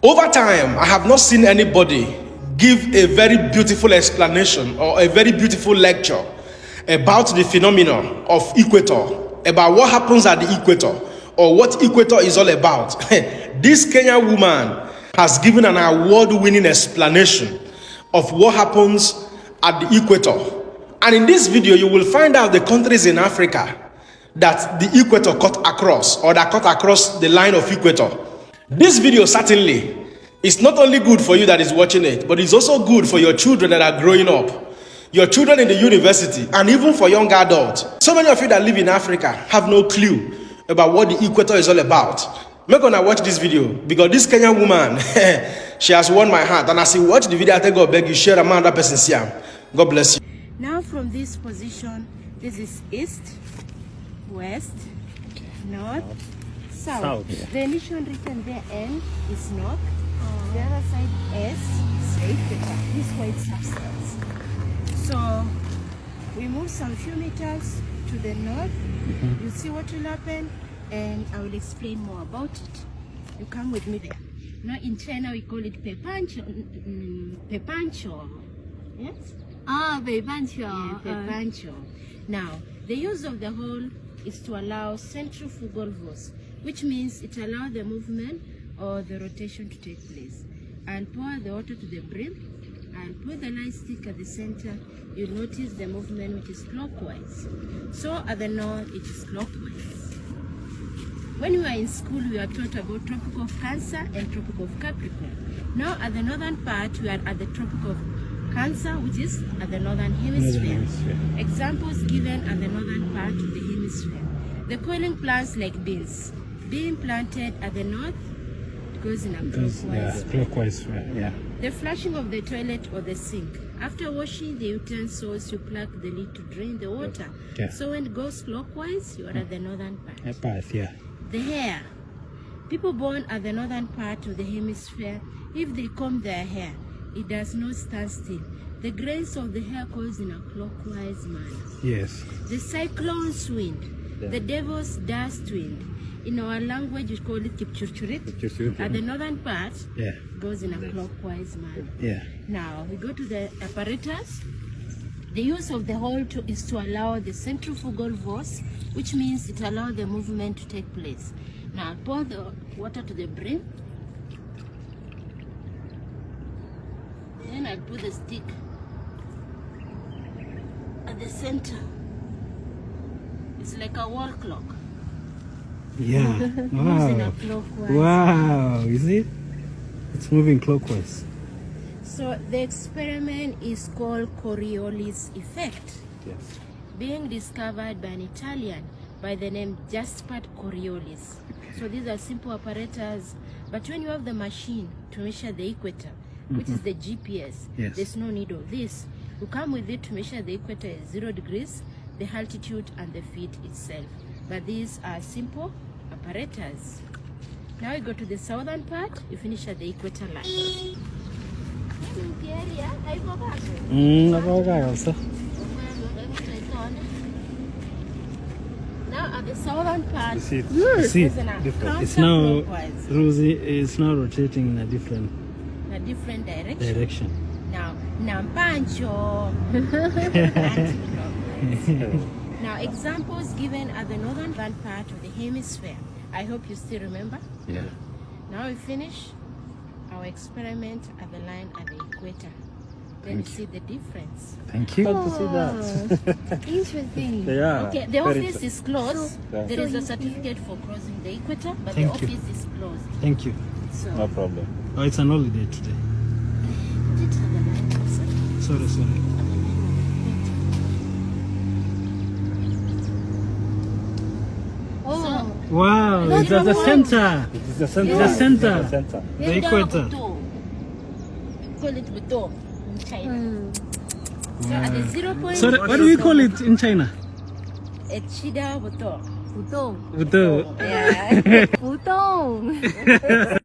Over time, I have not seen anybody give a very beautiful explanation or a very beautiful lecture about the phenomenon of Equator, about what happens at the Equator, or what Equator is all about. This Kenyan woman has given an award-winning explanation of what happens at the Equator. And in this video, you will find out the countries in Africa that the Equator cut across, or that cut across the line of Equator. This video certainly is not only good for you that is watching it, but it's also good for your children that are growing up, your children in the university, and even for young adults. So many of you that live in Africa have no clue about what the Equator is all about. I'm not gonna watch this video because this Kenyan woman, she has won my heart. And as you watch the video, I tell God, beg you, share among other persons here. God bless you. Now from this position, this is east, west, north, south. Yeah. The initial written there N is north. The other side S is Equator. This white substance. So we move some few meters to the north. You see what will happen, and I will explain more about it. You come with me there. Now in China we call it pepancho. Pepancho. Yes? Ah, pepancho. Yeah, pepancho. Now the use of the hole is to allow centrifugal force, which means it allows the movement or the rotation to take place. And pour the water to the brim and put the light stick at the center. You'll notice the movement which is clockwise. So at the north it is clockwise. When we were in school, we were taught about Tropic of Cancer and Tropic of Capricorn. Now at the northern part, we are at the Tropic of Cancer, which is at the northern hemisphere. Examples given at the northern part of the hemisphere. The coiling plants like beans, being planted at the north, goes in a clockwise. Yeah, clockwise, yeah. The flushing of the toilet or the sink. After washing the utensils, you plug the lid to drain the water. Yeah. So when it goes clockwise, you are at the northern part. A path, yeah. The hair. People born at the northern part of the hemisphere, if they comb their hair, it does not stand still. The grains of the hair goes in a clockwise manner. Yes. The cyclone's wind, the devil's dust wind. In our language, we call it kipchurchurit. At the northern part, Yeah. goes in a clockwise manner. Yeah. Now, we go to the apparatus. The use of the hole is to allow the centrifugal force, which means it allows the movement to take place. Now, pour the water to the brim. Then I'll put the stick at the center. It's like a wall clock. Yeah. Moves in a Wow. clockwise. Wow. You see? It's moving clockwise. So the experiment is called Coriolis effect, Yes. being discovered by an Italian by the name Gaspard Coriolis. So these are simple apparatus, but when you have the machine to measure the equator, which is the GPS, Yes. there's no need of this. You come with it to measure the equator is 0 degrees, the altitude and the feet itself. But these are simple apparatus. Now we go to the southern part, you finish at the equator line. Now at the southern part, You see, there's an different. It's now, counterclockwise, Rosie, it's now rotating in a different in a different direction. direction. Now, Nampancho. Now, examples given at the northern part of the hemisphere. I hope you still remember. Yeah. Now we finish our experiment at the line at the equator. Then you see the difference. Thank you. To see that. Interesting. Yeah. Okay, the very office is closed. There is a certificate for crossing the equator, but Thank the you. office is closed. Thank you. So, No problem. Oh, it's an holiday today. put it at the line also. Sorry. Oh, Wow, it's at the center. It is the center. The center. The center. The equator. Call it Buto in China. So at the 0 point. So what do we call it in China? Echida Buto. Putong. Buto. Yeah. Putong.